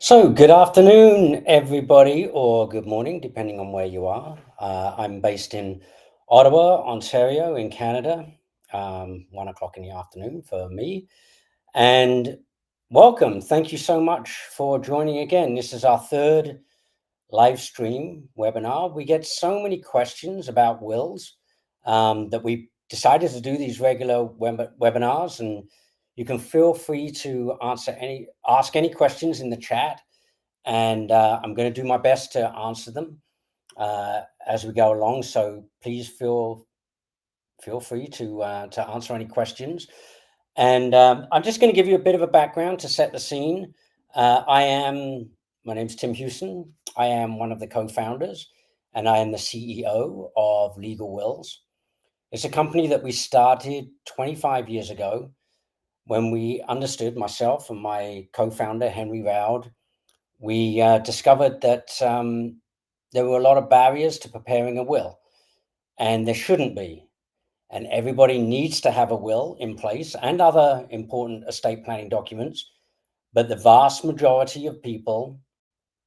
So, good afternoon, everybody, or good morning, depending on where you are. I'm based in Ottawa, Ontario, in Canada. 1 o'clock in the afternoon for me. And welcome. Thank you so much for joining again. This is our third live stream webinar. We get so many questions about wills that we decided to do these regular webinars, and you can feel free to ask any questions in the chat, and I'm going to do my best to answer them as we go along. So please feel free to answer any questions. And I'm just going to give you a bit of a background to set the scene. My name's Tim Houston. I am one of the co-founders, and I am the CEO of Legal Wills. It's a company that we started 25 years ago when we understood, myself and my co-founder, Henry Raud, we discovered that there were a lot of barriers to preparing a will, and there shouldn't be. And everybody needs to have a will in place and other important estate planning documents. But the vast majority of people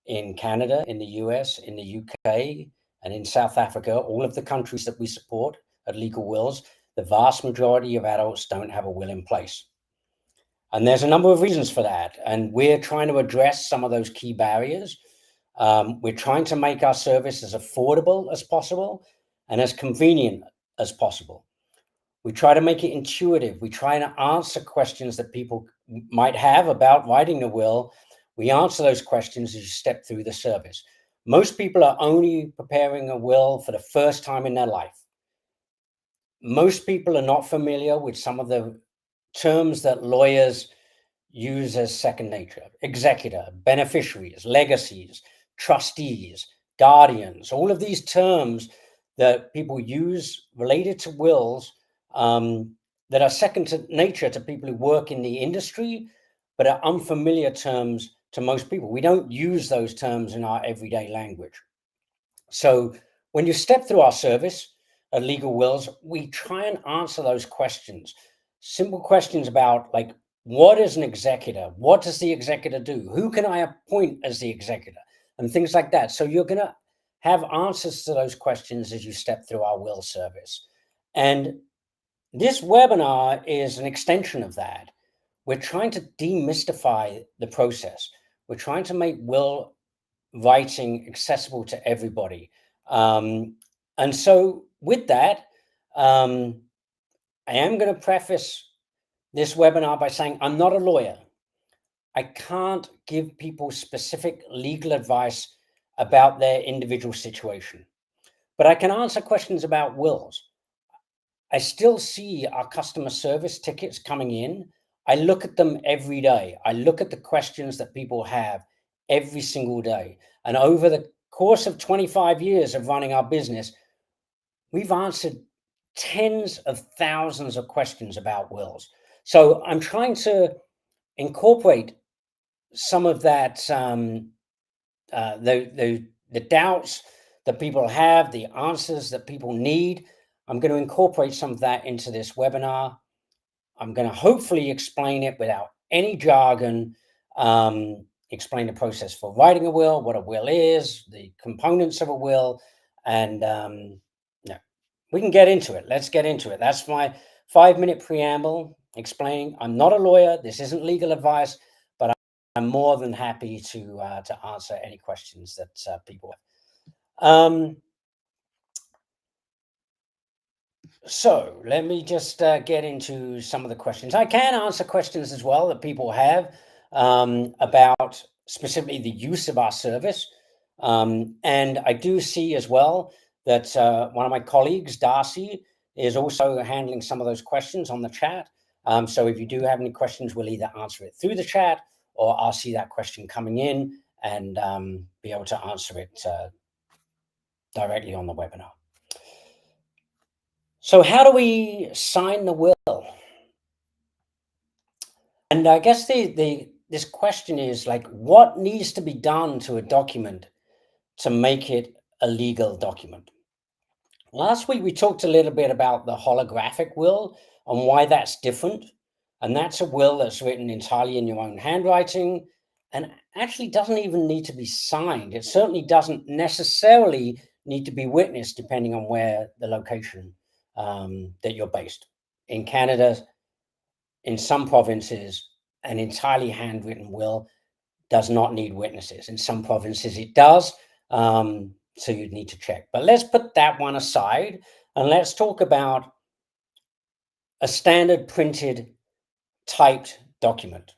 in Canada, in the US, in the UK, and in South Africa, all of the countries that we support at Legal Wills, the vast majority of adults don't have a will in place. And there's a number of reasons for that. And we're trying to address some of those key barriers. We're trying to make our service as affordable as possible and as convenient as possible. We try to make it intuitive. We try to answer questions that people might have about writing a will. We answer those questions as you step through the service. Most people are only preparing a will for the first time in their life. Most people are not familiar with some of the terms that lawyers use as second nature: executor, beneficiaries, legacies, trustees, guardians, all of these terms that people use related to wills that are second to nature to people who work in the industry, but are unfamiliar terms to most people. We don't use those terms in our everyday language. So when you step through our service at Legal Wills, we try and answer those questions. Simple questions about, like, what is an executor? What does the executor do? Who can I appoint as the executor? And things like that. So you're going to have answers to those questions as you step through our will service. And this webinar is an extension of that. We're trying to demystify the process. We're trying to make will writing accessible to everybody. And so with that, I am going to preface this webinar by saying I'm not a lawyer. I can't give people specific legal advice about their individual situation, but I can answer questions about wills. I still see our customer service tickets coming in. I look at them every day. I look at the questions that people have every single day. And over the course of 25 years of running our business, we've answered tens of thousands of questions about wills. So I'm trying to incorporate some of that, the doubts that people have, the answers that people need. I'm going to incorporate some of that into this webinar. I'm going to hopefully explain it without any jargon, explain the process for writing a will, what a will is, the components of a will, and we can get into it. Let's get into it. That's my 5-minute preamble explaining I'm not a lawyer. This isn't legal advice, but I'm more than happy to answer any questions that people have. So let me just get into some of the questions. I can answer questions as well that people have about specifically the use of our service. And I do see as well that one of my colleagues, Darcy, is also handling some of those questions on the chat. So if you do have any questions, we'll either answer it through the chat, or I'll see that question coming in and be able to answer it directly on the webinar. So how do we sign the will? And I guess this question is, like, what needs to be done to a document to make it a legal document? Last week, we talked a little bit about the holographic will and why that's different. And that's a will that's written entirely in your own handwriting and actually doesn't even need to be signed. It certainly doesn't necessarily need to be witnessed, depending on where the location that you're based. In Canada, in some provinces, an entirely handwritten will does not need witnesses. In some provinces, it does. So you'd need to check. But let's put that one aside and let's talk about a standard printed typed document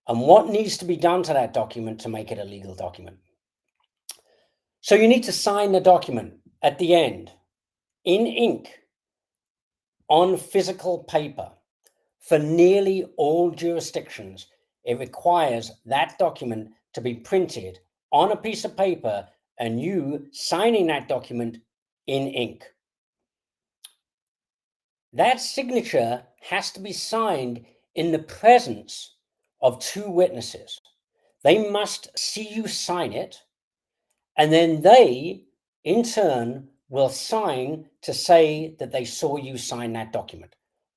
and what needs to be done to that document to make it a legal document. So you need to sign the document at the end in ink on physical paper. For nearly all jurisdictions, it requires that document to be printed on a piece of paper and you signing that document in ink. That signature has to be signed in the presence of two witnesses. They must see you sign it, and then they, in turn, will sign to say that they saw you sign that document.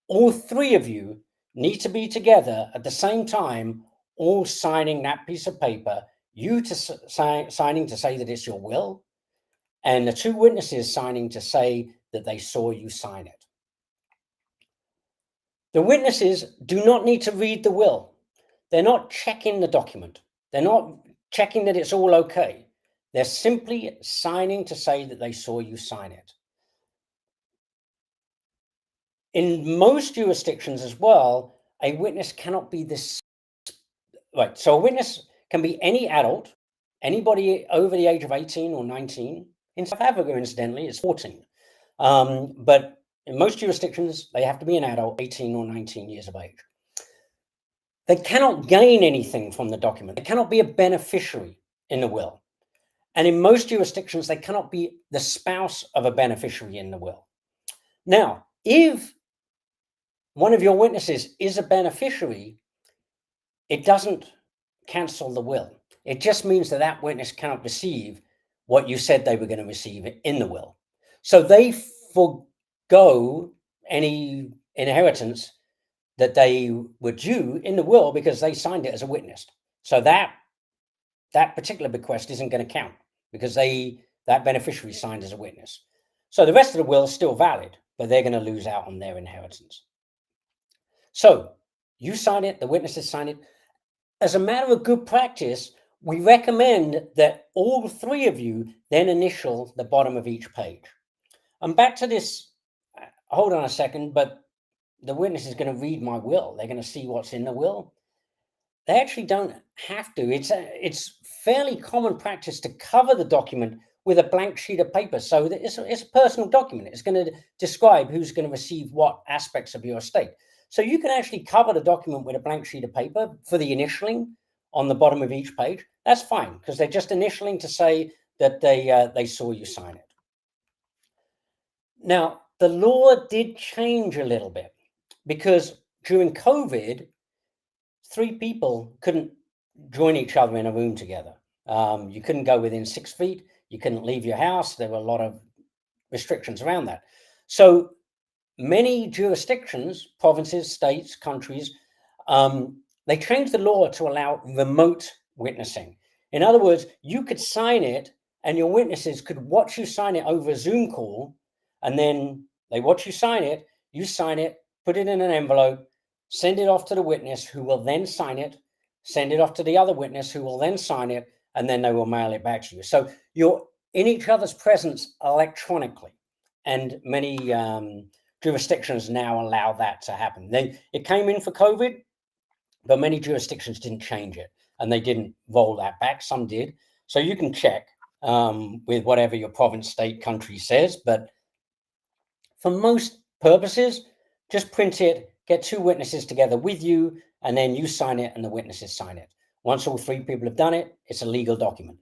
All three of you need to be together at the same time, all signing that piece of paper, you to signing to say that it's your will, and the two witnesses signing to say that they saw you sign it. The witnesses do not need to read the will. They're not checking the document. They're not checking that it's all okay. They're simply signing to say that they saw you sign it. In most jurisdictions as well, a witness cannot be this. Right. So a witness can be any adult, anybody over the age of 18 or 19. In South Africa, incidentally, it's 14. But in most jurisdictions, they have to be an adult, 18 or 19 years of age. They cannot gain anything from the document. They cannot be a beneficiary in the will. And in most jurisdictions, they cannot be the spouse of a beneficiary in the will. Now, if one of your witnesses is a beneficiary, it doesn't cancel the will. It just means that that witness cannot receive what you said they were going to receive in the will. So they forgo any inheritance that they were due in the will because they signed it as a witness. So that particular bequest isn't going to count because that beneficiary signed as a witness. So the rest of the will is still valid, but they're going to lose out on their inheritance. So you sign it, the witnesses sign it. As a matter of good practice, we recommend that all three of you then initial the bottom of each page. And back to this, hold on a second, but the witness is going to read my will. They're going to see what's in the will. They actually don't have to. It's fairly common practice to cover the document with a blank sheet of paper. So that it's a personal document. It's going to describe who's going to receive what aspects of your estate. So you can actually cover the document with a blank sheet of paper for the initialing on the bottom of each page. That's fine because they're just initialing to say that they saw you sign it. Now, the law did change a little bit because during COVID, three people couldn't join each other in a room together. You couldn't go within 6 feet. You couldn't leave your house. There were a lot of restrictions around that. So many jurisdictions, provinces, states, countries, they changed the law to allow remote witnessing. In other words, you could sign it and your witnesses could watch you sign it over a Zoom call, and then they watch you sign it, put it in an envelope, send it off to the witness who will then sign it, send it off to the other witness who will then sign it, and then they will mail it back to you. So you're in each other's presence electronically, and many jurisdictions now allow that to happen. It came in for COVID, but many jurisdictions didn't change it, and they didn't roll that back. Some did. So you can check with whatever your province, state, country says, but for most purposes, just print it, get two witnesses together with you, and then you sign it and the witnesses sign it. Once all three people have done it, it's a legal document.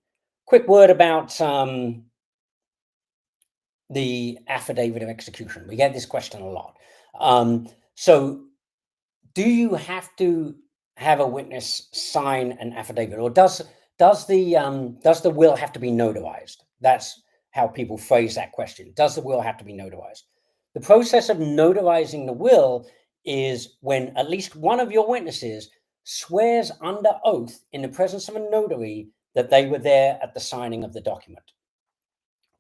Quick word about the affidavit of execution. We get this question a lot. So do you have to have a witness sign an affidavit, or does the will have to be notarized? That's how people phrase that question. Does the will have to be notarized? The process of notarizing the will is when at least one of your witnesses swears under oath in the presence of a notary that they were there at the signing of the document.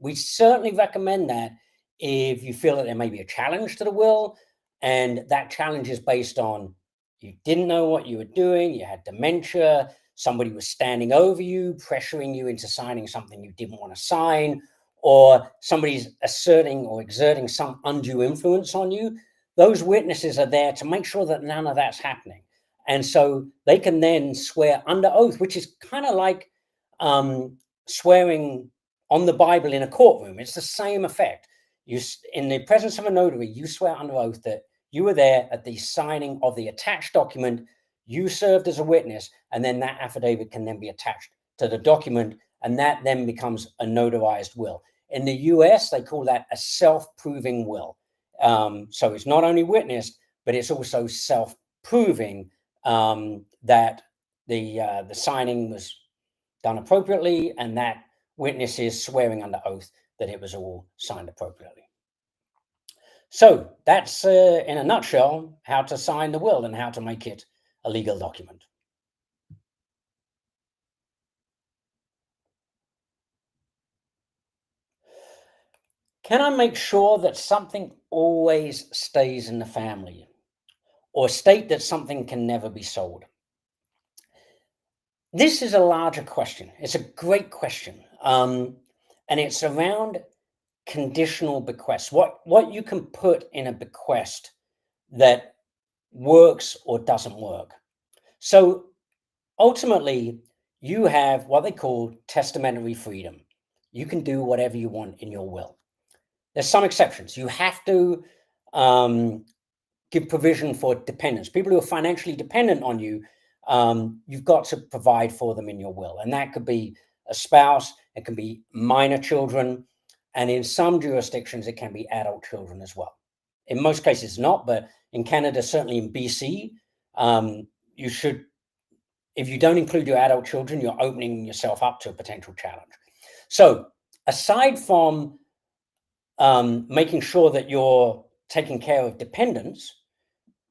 We certainly recommend that if you feel that there may be a challenge to the will, and that challenge is based on you didn't know what you were doing, you had dementia, somebody was standing over you, pressuring you into signing something you didn't want to sign, or somebody's asserting or exerting some undue influence on you. Those witnesses are there to make sure that none of that's happening. And so they can then swear under oath, which is kind of like swearing on the Bible in a courtroom. It's the same effect. In the presence of a notary, you swear under oath that you were there at the signing of the attached document. You served as a witness, and then that affidavit can then be attached to the document, and that then becomes a notarized will. In the US, they call that a self-proving will. So it's not only witnessed, but it's also self-proving that the signing was done appropriately, and that witness is swearing under oath that it was all signed appropriately. So that's, in a nutshell, how to sign the will and how to make it a legal document. Can I make sure that something always stays in the family, or state that something can never be sold? This is a larger question. It's a great question. And it's around conditional bequests. What you can put in a bequest that works or doesn't work. So ultimately, you have what they call testamentary freedom. You can do whatever you want in your will. There's some exceptions. You have to give provision for dependents, people who are financially dependent on you. You've got to provide for them in your will, and that could be a spouse, it can be minor children, and in some jurisdictions it can be adult children as well. In most cases not, but in Canada, certainly in BC, you should, if you don't include your adult children, you're opening yourself up to a potential challenge. So aside from making sure that you're taking care of dependents,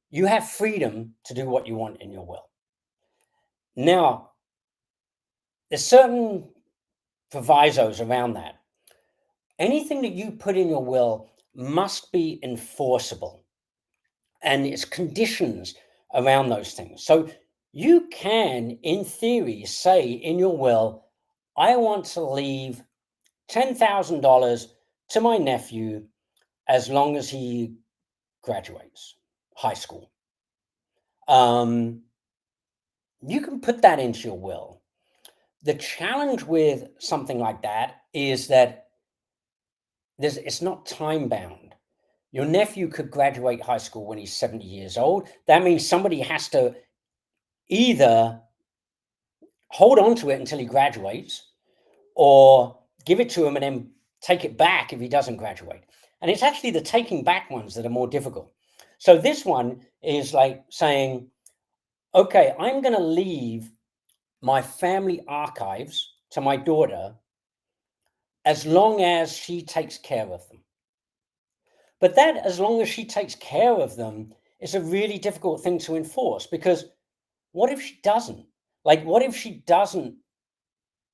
you have freedom to do what you want in your will. Now, there's certain provisos around that. Anything that you put in your will must be enforceable, and it's conditions around those things. So you can, in theory, say in your will, I want to leave $10,000 to my nephew as long as he graduates high school. You can put that into your will. The challenge with something like that is that it's not time bound. Your nephew could graduate high school when he's 70 years old. That means somebody has to either hold on to it until he graduates or give it to him and then take it back if he doesn't graduate. And it's actually the taking back ones that are more difficult. So this one is like saying, okay, I'm going to leave my family archives to my daughter as long as she takes care of them. But that, as long as she takes care of them, is a really difficult thing to enforce, because what if she doesn't? Like, what if she doesn't?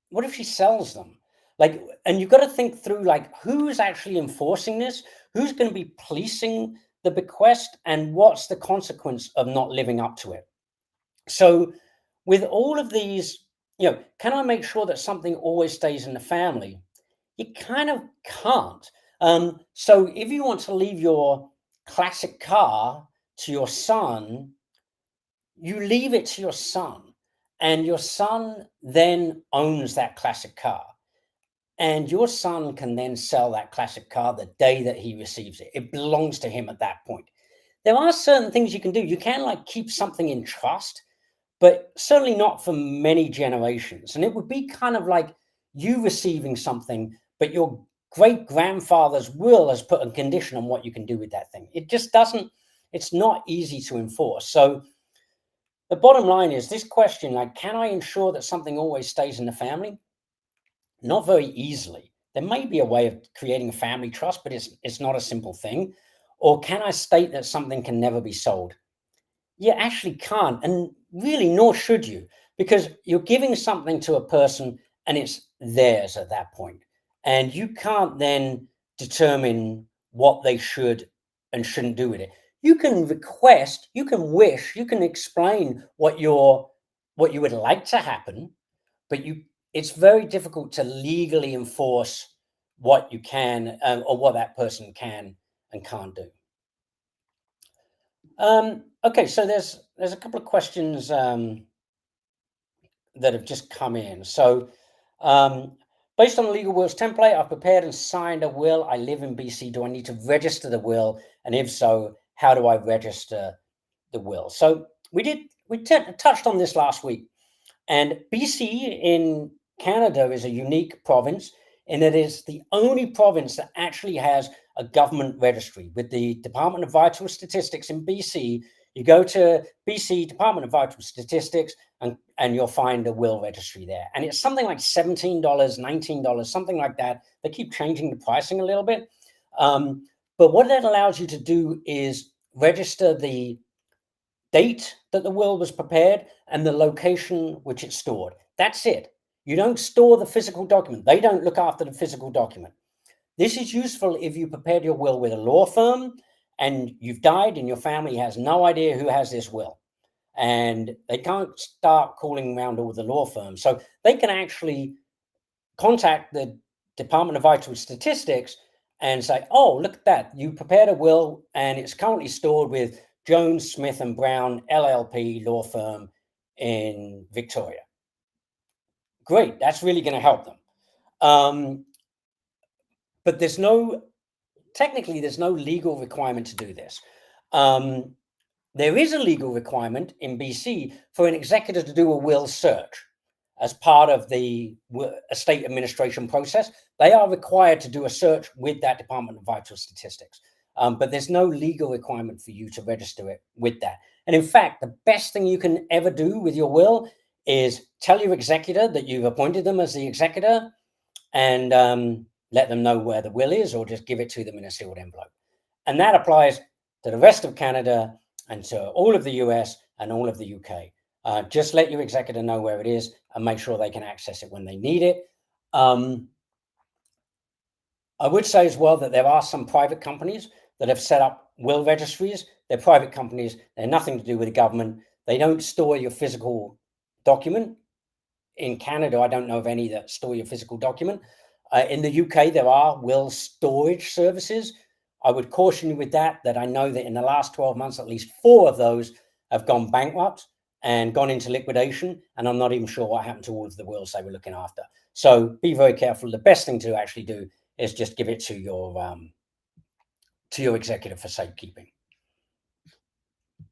What if she sells them? Like, and you've got to think through, like, who's actually enforcing this? Who's going to be policing the bequest? And what's the consequence of not living up to it? So with all of these, can I make sure that something always stays in the family? You kind of can't. So if you want to leave your classic car to your son, you leave it to your son, and your son then owns that classic car. And your son can then sell that classic car the day that he receives it. It belongs to him at that point. There are certain things you can do. You can, like, keep something in trust, but certainly not for many generations. And it would be kind of like you receiving something, but your great grandfather's will has put a condition on what you can do with that thing. It just doesn't, it's not easy to enforce. So the bottom line is this question, like, can I ensure that something always stays in the family? Not very easily. There may be a way of creating a family trust, but it's not a simple thing. Or can I state that something can never be sold? You actually can't. And really, nor should you, because you're giving something to a person and it's theirs at that point. And you can't then determine what they should and shouldn't do with it. You can request, you can wish, you can explain what you would like to happen, but it's very difficult to legally enforce what you can or what that person can and can't do. Okay, so there's a couple of questions that have just come in. So, based on the legal wills template, I've prepared and signed a will. I live in BC. Do I need to register the will? And if so, how do I register the will? So we touched on this last week. And BC in Canada is a unique province in that it's the only province that actually has a government registry. With the Department of Vital Statistics in BC, you go to BC Department of Vital Statistics and you'll find a will registry there. And it's something like $17, $19, something like that. They keep changing the pricing a little bit. But what that allows you to do is register the date that the will was prepared and the location which it's stored. That's it. You don't store the physical document. They don't look after the physical document. This is useful if you prepared your will with a law firm and you've died and your family has no idea who has this will. And they can't start calling around all the law firms. So they can actually contact the Department of Vital Statistics and say, oh, look at that. You prepared a will and it's currently stored with Jones, Smith and Brown, LLP law firm in Victoria. Great. That's really going to help them. But technically, there's no legal requirement to do this. There is a legal requirement in BC for an executor to do a will search as part of the estate administration process. They are required to do a search with that Department of Vital Statistics. But there's no legal requirement for you to register it with that. And in fact, the best thing you can ever do with your will is tell your executor that you've appointed them as the executor and let them know where the will is, or just give it to them in a sealed envelope. And that applies to the rest of Canada and to all of the US and all of the UK. Just let your executor know where it is and make sure they can access it when they need it. I would say as well that there are some private companies that have set up will registries. They're private companies. They're nothing to do with the government. They don't store your physical document. In Canada, I don't know of any that store your physical document. In the UK, there are will storage services. I would caution you with that I know that in the last 12 months, at least 4 of those have gone bankrupt and gone into liquidation. And I'm not even sure what happened to all of the wills they were looking after. So be very careful. The best thing to actually do is just give it to your executive for safekeeping.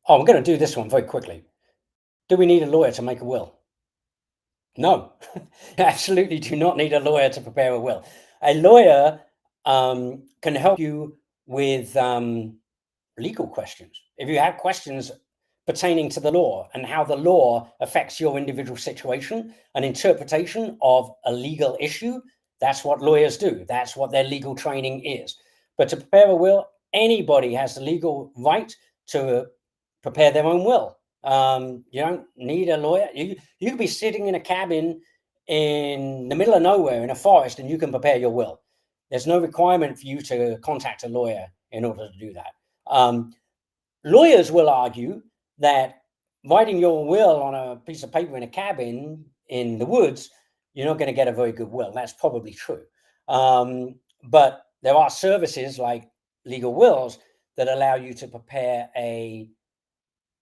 Oh, I'm going to do this one very quickly. Do we need a lawyer to make a will? No, absolutely do not need a lawyer to prepare a will. A lawyer can help you with legal questions. If you have questions pertaining to the law and how the law affects your individual situation, an interpretation of a legal issue, that's what lawyers do. That's what their legal training is. But to prepare a will, anybody has the legal right to prepare their own will. You don't need a lawyer. You could be sitting in a cabin in the middle of nowhere in a forest and you can prepare your will. There's no requirement for you to contact a lawyer in order to do that. Lawyers will argue that writing your will on a piece of paper in a cabin in the woods, you're not going to get a very good will. That's probably true. But there are services like legal wills that allow you to prepare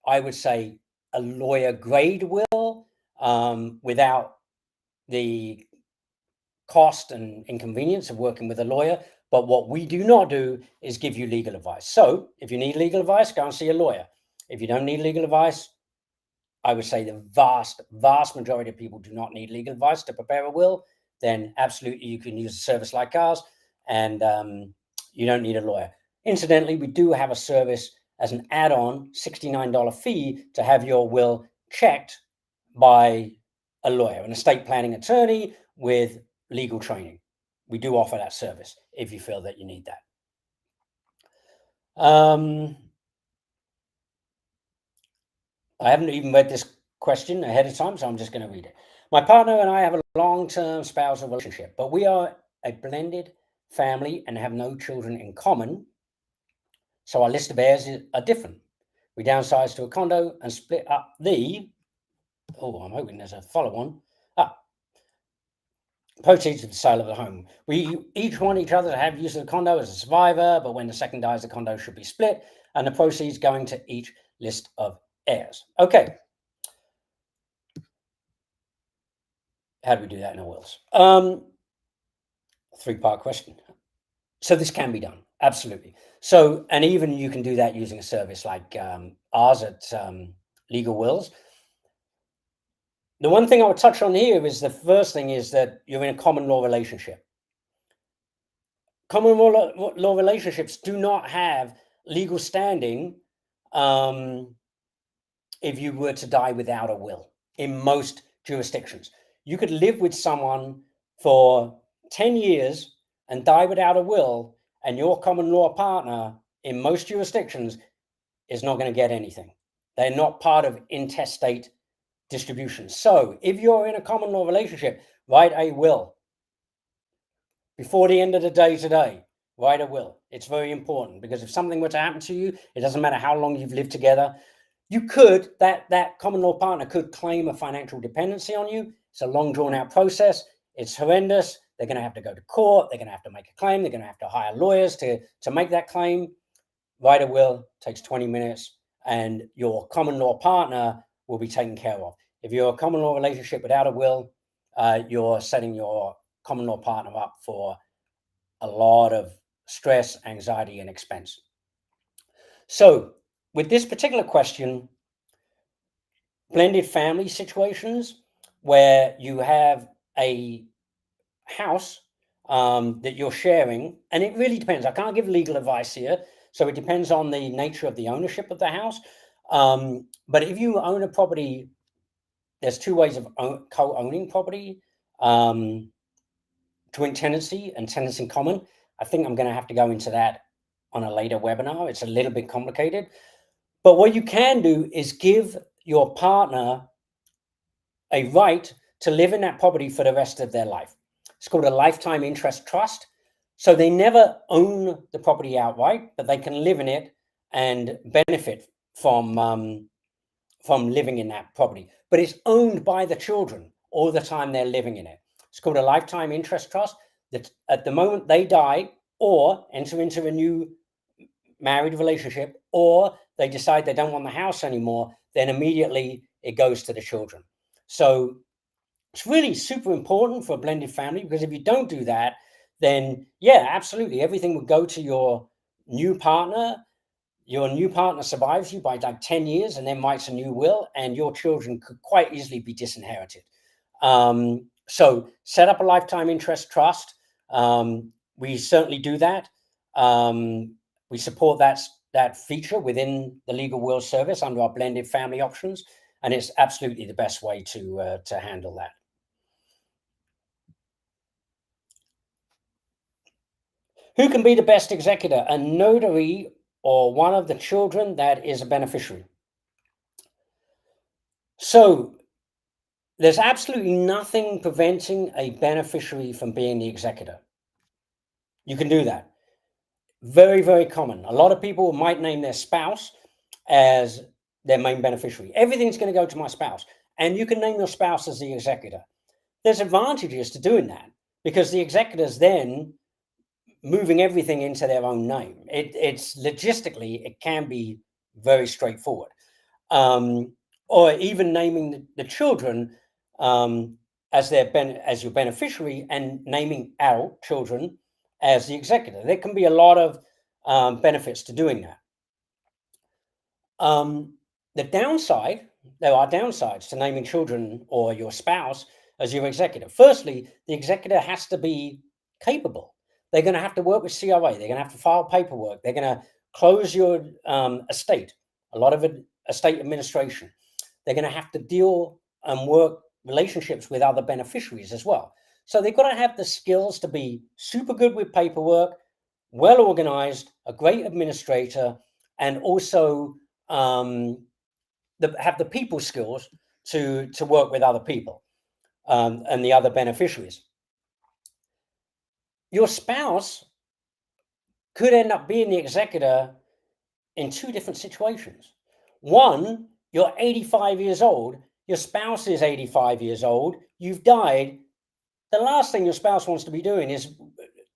I would say, a lawyer grade will without the cost and inconvenience of working with a lawyer. But what we do not do is give you legal advice. So if you need legal advice, go and see a lawyer. If you don't need legal advice, I would say the vast majority of people do not need legal advice to prepare a will. Then absolutely you can use a service like ours and you don't need a lawyer. Incidentally, we do have a service as an add-on $69 fee to have your will checked by a lawyer, an estate planning attorney with legal training. We do offer that service if you feel that you need that. I haven't even read this question ahead of time, so I'm just going to read it. My partner and I have a long-term spousal relationship, but we are a blended family and have no children in common, so our list of heirs are different. We downsized to a condo and split up I'm hoping there's a follow-on. Proceeds of the sale of the home. We each want each other to have use of the condo as a survivor, but when the second dies, the condo should be split and the proceeds going to each list of heirs. Okay. How do we do that in our wills? Three-part question. So this can be done, absolutely. So, and even you can do that using a service like ours at Legal Wills. The one thing I would touch on here is the first thing is that you're in a common law relationship. Common law relationships do not have legal standing if you were to die without a will in most jurisdictions. You could live with someone for 10 years and die without a will, and your common law partner in most jurisdictions is not going to get anything. They're not part of intestate distribution. So if you're in a common law relationship, write a will. Before the end of the day today, write a will. It's very important because if something were to happen to you, it doesn't matter how long you've lived together, you could, that common law partner could claim a financial dependency on you. It's a long drawn out process. It's horrendous. They're going to have to go to court. They're going to have to make a claim. They're going to have to hire lawyers to make that claim. Write a will, takes 20 minutes, and your common law partner will be taken care of. If you're a common law relationship without a will, you're setting your common law partner up for a lot of stress, anxiety, and expense. So with this particular question, blended family situations where you have a house that you're sharing, and it really depends. I can't give legal advice here, so it depends on the nature of the ownership of the house. But if you own a property, there's two ways of co-owning property. Joint tenancy and tenants in common. I think I'm going to have to go into that on a later webinar. It's a little bit complicated. But what you can do is give your partner a right to live in that property for the rest of their life. It's called a lifetime interest trust. So they never own the property outright, but they can live in it and benefit from living in that property. But it's owned by the children all the time they're living in it. It's called a lifetime interest trust. That at the moment they die or enter into a new married relationship, or they decide they don't want the house anymore, then immediately it goes to the children. So it's really super important for a blended family, because if you don't do that, then yeah, absolutely, everything would go to your new partner. Your new partner survives you by like 10 years and then writes a new will, and your children could quite easily be disinherited. So set up a lifetime interest trust. We certainly do that. We support that feature within the Legal Will service under our blended family options, and it's absolutely the best way to handle that. Who can be the best executor? A notary or one of the children that is a beneficiary. So there's absolutely nothing preventing a beneficiary from being the executor. You can do that. Very, very common. A lot of people might name their spouse as their main beneficiary. Everything's going to go to my spouse. And you can name your spouse as the executor. There's advantages to doing that, because the executor's then moving everything into their own name. It's logistically, it can be very straightforward. Or even naming the children as your beneficiary, and naming our children as the executor. There can be a lot of benefits to doing that. There are downsides to naming children or your spouse as your executor. Firstly, the executor has to be capable. They're going to have to work with CRA. They're going to have to file paperwork. They're going to close your estate, a lot of estate administration. They're going to have to deal and work relationships with other beneficiaries as well. So they've got to have the skills to be super good with paperwork, well organized, a great administrator, and also have the people skills to work with other people and the other beneficiaries. Your spouse could end up being the executor in two different situations. One, you're 85 years old, your spouse is 85 years old, you've died. The last thing your spouse wants to be doing is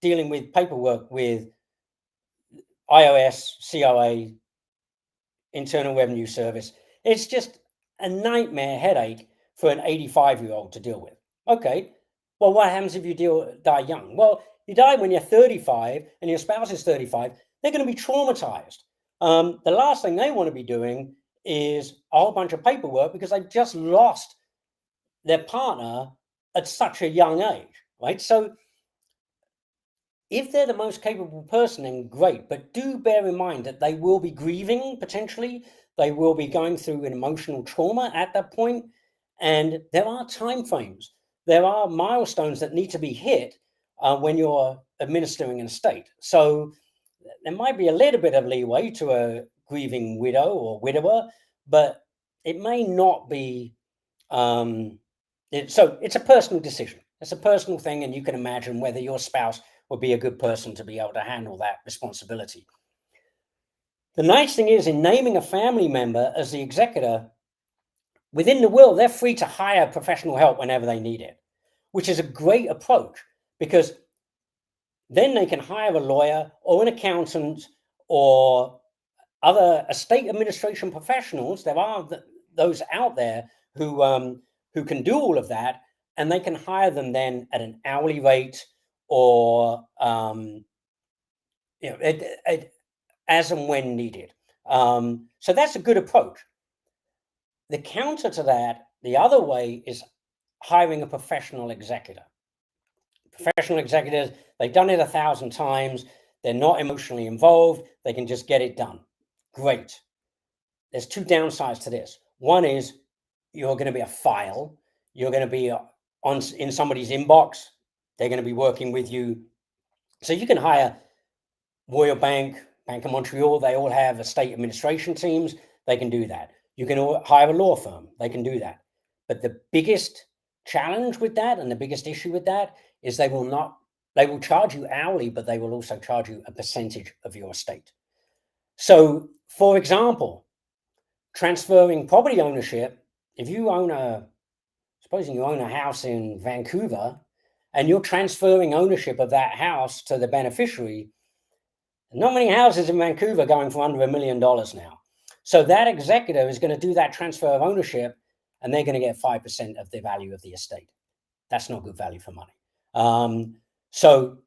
dealing with paperwork with IRS, COA, Internal Revenue Service. It's just a nightmare headache for an 85-year-old to deal with. Okay, well, what happens if you die young? Well, you die when you're 35 and your spouse is 35, they're going to be traumatized. The last thing they want to be doing is a whole bunch of paperwork because they've just lost their partner at such a young age, right? So if they're the most capable person, then great, but do bear in mind that they will be grieving potentially. They will be going through an emotional trauma at that point, and there are time frames. There are milestones that need to be hit when you're administering an estate. So there might be a little bit of leeway to a grieving widow or widower, but it may not be. So it's a personal decision. It's a personal thing, and you can imagine whether your spouse would be a good person to be able to handle that responsibility. The nice thing is, in naming a family member as the executor, within the will, they're free to hire professional help whenever they need it, which is a great approach because then they can hire a lawyer or an accountant or other estate administration professionals. There are those out there who can do all of that, and they can hire them then at an hourly rate or as and when needed. So that's a good approach. The counter to that, the other way, is hiring a professional executor. Professional executors, they've done it 1,000 times. They're not emotionally involved. They can just get it done. Great. There's two downsides to this. One is you're going to be a file. You're going to be in somebody's inbox. They're going to be working with you. So you can hire Royal Bank, Bank of Montreal. They all have estate administration teams. They can do that. You can hire a law firm. They can do that. But the biggest challenge with that and the biggest issue with that is they will charge you hourly, but they will also charge you a percentage of your estate. So, for example, transferring property ownership, if you supposing you own a house in Vancouver and you're transferring ownership of that house to the beneficiary, not many houses in Vancouver going for under $1 million now. So that executor is going to do that transfer of ownership and they're going to get 5% of the value of the estate. That's not good value for money. So,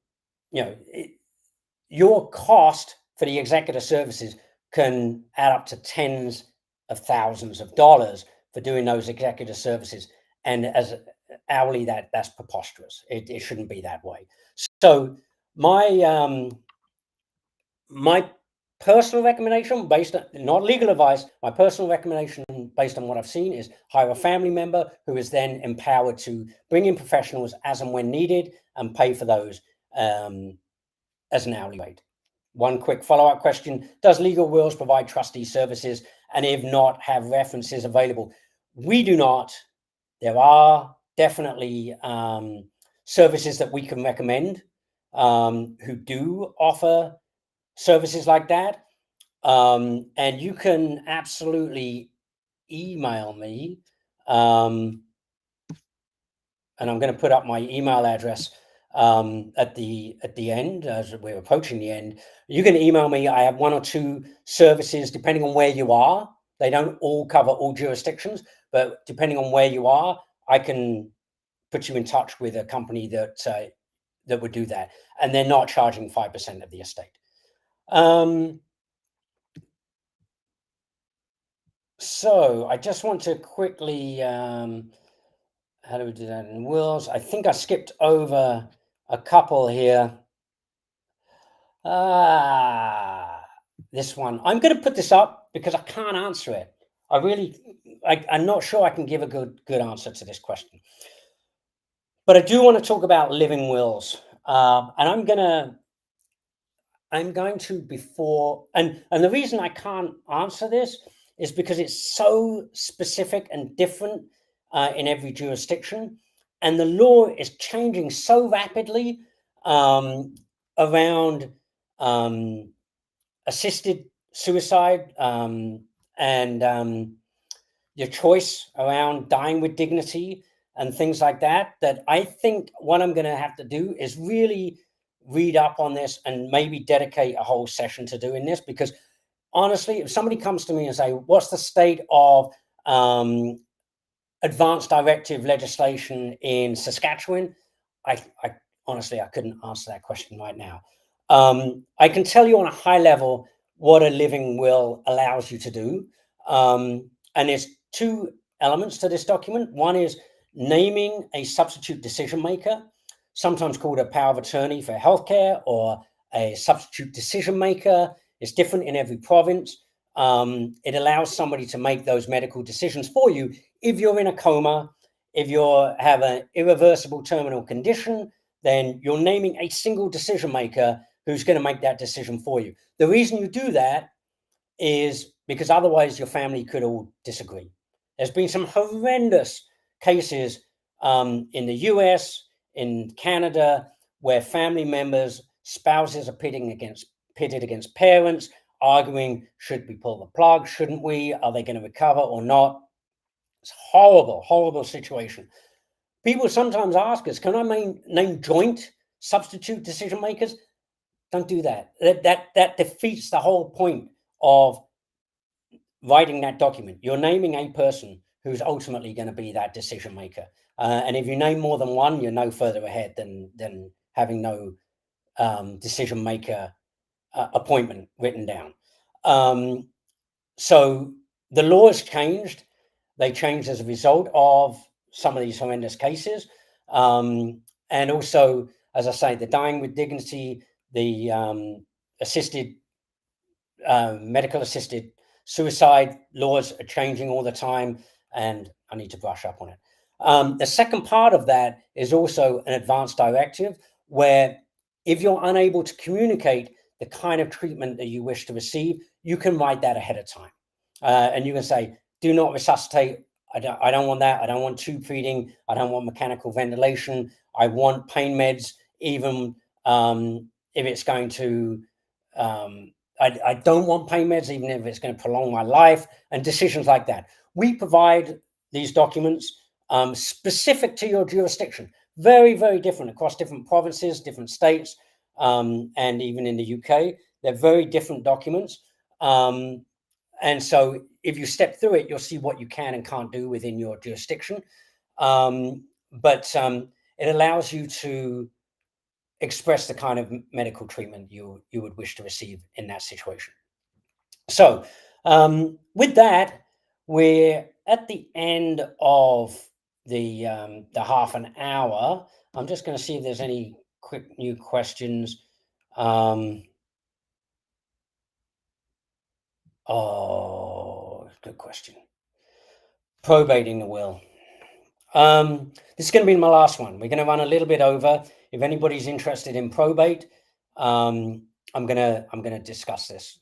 your cost for the executor services can add up to tens of thousands of dollars for doing those executor services. And as hourly, that's preposterous. It shouldn't be that way. So my personal recommendation, based on not legal advice, my personal recommendation based on what I've seen is hire a family member who is then empowered to bring in professionals as and when needed and pay for those as an hourly rate. One quick follow-up question: does Legal Wills provide trustee services? And if not, have references available? We do not. There are definitely services that we can recommend who do offer services like that. And you can absolutely email me. And I'm going to put up my email address at the end as we're approaching the end. You can email me. I have one or two services depending on where you are. They don't all cover all jurisdictions, but depending on where you are, I can put you in touch with a company that would do that, and they're not charging 5% of the estate. So I just want to quickly, how do we do that in wills? I think I skipped over a couple here. This one. I'm going to put this up because I can't answer it. I'm not sure I can give a good answer to this question. But I do want to talk about living wills. And I'm going to before, and the reason I can't answer this is because it's so specific and different in every jurisdiction, and the law is changing so rapidly around assisted suicide and your choice around dying with dignity and things like that, that I think what I'm going to have to do is really read up on this and maybe dedicate a whole session to doing this, because honestly, if somebody comes to me and say, what's the state of advanced directive legislation in Saskatchewan, I honestly, I couldn't answer that question right now. I can tell you on a high level what a living will allows you to do. And there's two elements to this document. One is naming a substitute decision maker, sometimes called a power of attorney for healthcare or a substitute decision maker. It's different in every province. It allows somebody to make those medical decisions for you if you're in a coma, if you have an irreversible terminal condition, then you're naming a single decision maker who's going to make that decision for you. The reason you do that is because otherwise your family could all disagree. There's been some horrendous cases in the US, in Canada, where family members, spouses are pitted against parents, arguing, should we pull the plug? Shouldn't we? Are they going to recover or not? It's horrible, horrible situation. People sometimes ask us, can I name joint substitute decision makers? Don't do that. That defeats the whole point of writing that document. You're naming a person who's ultimately going to be that decision maker. And if you name more than one, you're no further ahead than having no decision maker appointment written down. So the law has changed. They changed as a result of some of these horrendous cases. And also, as I say, the dying with dignity, the assisted, medical assisted suicide laws are changing all the time, and I need to brush up on it. The second part of that is also an advanced directive where if you're unable to communicate the kind of treatment that you wish to receive, you can write that ahead of time. And you can say, do not resuscitate. I don't want that. I don't want tube feeding. I don't want mechanical ventilation. I want pain meds, even if it's going to, I don't want pain meds, even if it's going to prolong my life, and decisions like that. We provide these documents specific to your jurisdiction. Very, very different across different provinces, different states, and even in the UK. They're very different documents. And so if you step through it, you'll see what you can and can't do within your jurisdiction. But it allows you to express the kind of medical treatment you would wish to receive in that situation. So with that, we're at the end of the half an hour. I'm just going to see if there's any quick new questions. Oh, good question. Probating the will. This is going to be my last one. We're going to run a little bit over. If anybody's interested in probate, I'm gonna discuss this.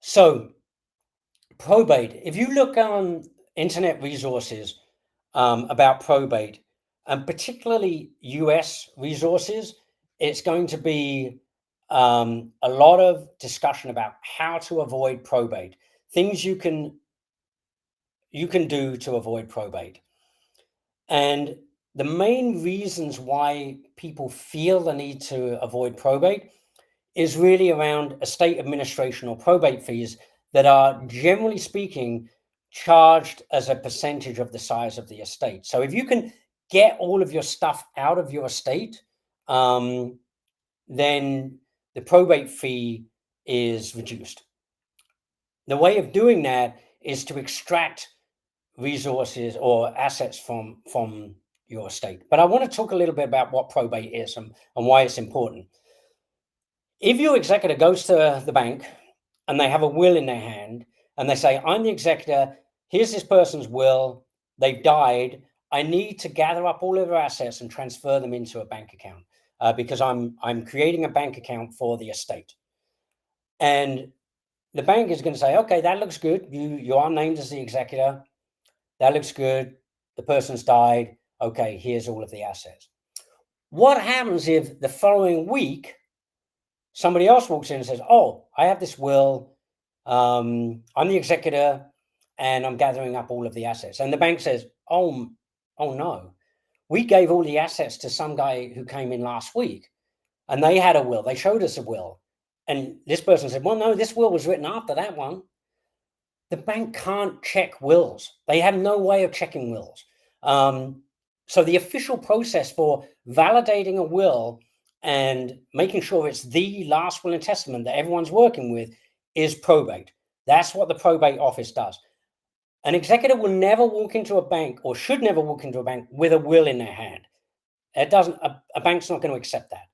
So, probate. If you look on internet resources about probate, and particularly US resources, it's going to be a lot of discussion about how to avoid probate, things you can do to avoid probate. And the main reasons why people feel the need to avoid probate is really around estate administration or probate fees that are, generally speaking, charged as a percentage of the size of the estate. So if you can get all of your stuff out of your estate, then the probate fee is reduced. The way of doing that is to extract resources or assets from your estate. But I want to talk a little bit about what probate is and why it's important. If your executor goes to the bank and they have a will in their hand and they say, I'm the executor, here's this person's will, they've died, I need to gather up all of their assets and transfer them into a bank account because I'm creating a bank account for the estate. And the bank is going to say, okay, that looks good. You are named as the executor. That looks good. the person's died. Okay, here's all of the assets. What happens if the following week somebody else walks in and says, "Oh, I have this will. I'm the executor, and I'm gathering up all of the assets." And the bank says, "Oh no, we gave all the assets to some guy who came in last week, and they had a will. They showed us a will." And this person said, "Well, no, this will was written after that one." The bank can't check wills. They have no way of checking wills. Um, so the official process for validating a will and making sure it's the last will and testament that everyone's working with is probate. That's what the probate office does. An executor will never walk into a bank, or should never walk into a bank, with a will in their hand. It doesn't. A bank's not going to accept that.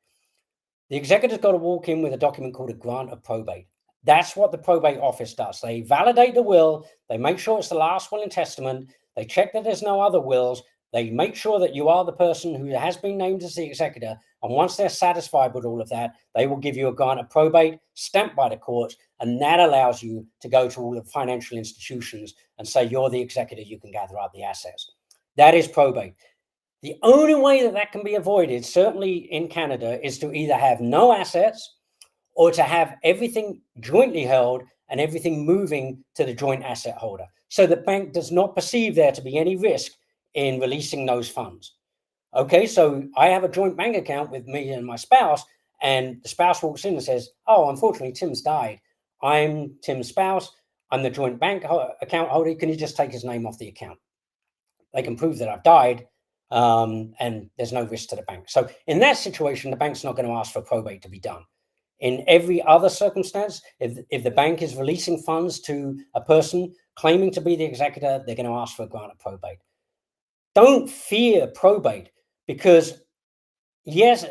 The executive's got to walk in with a document called a grant of probate. That's what the probate office does. They validate the will, they make sure it's the last will and testament, they check that there's no other wills, they make sure that you are the person who has been named as the executor, and once they're satisfied with all of that, they will give you a grant of probate stamped by the courts, and that allows you to go to all the financial institutions and say you're the executor, you can gather up the assets. That is probate. The only way that that can be avoided, certainly in Canada, is to either have no assets or to have everything jointly held and everything moving to the joint asset holder. So the bank does not perceive there to be any risk in releasing those funds. Okay, so I have a joint bank account with me and my spouse, and the spouse walks in and says, "Oh, unfortunately, Tim's died. I'm Tim's spouse. I'm the joint bank account holder. Can you just take his name off the account?" They can prove that I've died, and there's no risk to the bank. So in that situation, the bank's not going to ask for probate to be done. In every other circumstance, if the bank is releasing funds to a person claiming to be the executor, they're going to ask for a grant of probate. Don't fear probate, because yes,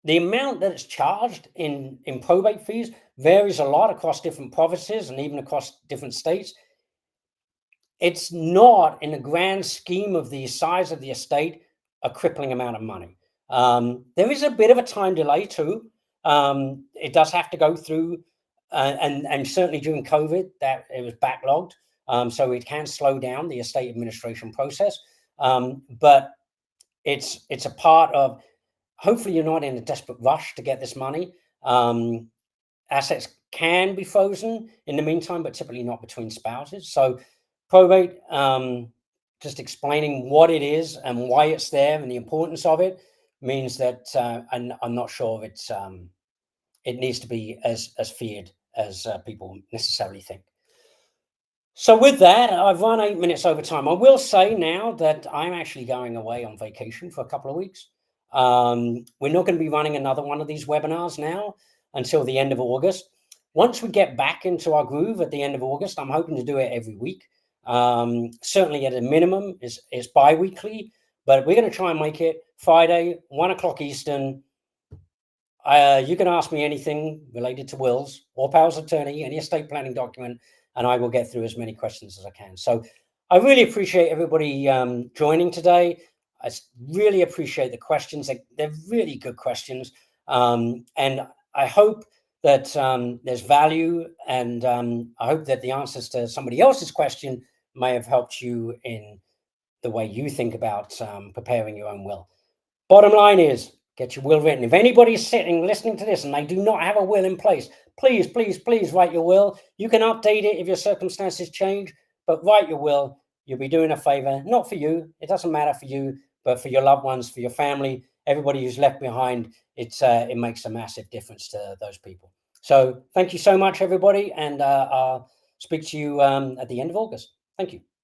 the amount that is charged in probate fees varies a lot across different provinces and even across different states. It's not, in the grand scheme of the size of the estate, a crippling amount of money. There is a bit of a time delay too. It does have to go through, and certainly during COVID, that it was backlogged, so it can slow down the estate administration process. But it's a part of. Hopefully, you're not in a desperate rush to get this money. Assets can be frozen in the meantime, but typically not between spouses. So probate, just explaining what it is and why it's there and the importance of it, means that I'm not sure it needs to be as feared as people necessarily think. So with that, I've run 8 minutes over time. I will say now that I'm actually going away on vacation for a couple of weeks. We're not going to be running another one of these webinars now until the end of August. Once we get back into our groove at the end of August, I'm hoping to do it every week. Certainly at a minimum, it's bi-weekly, but we're going to try and make it Friday, 1 o'clock Eastern. You can ask me anything related to wills or powers of attorney, any estate planning document, and I will get through as many questions as I can. So I really appreciate everybody joining today. I really appreciate the questions. They're really good questions. And I hope that there's value, and I hope that the answers to somebody else's question may have helped you in the way you think about preparing your own will. Bottom line is, get your will written. If anybody's sitting listening to this and they do not have a will in place, please, please, please write your will. You can update it if your circumstances change, but write your will. You'll be doing a favor, not for you. It doesn't matter for you, but for your loved ones, for your family, everybody who's left behind. It makes a massive difference to those people. So thank you so much, everybody, and I'll speak to you at the end of August. Thank you.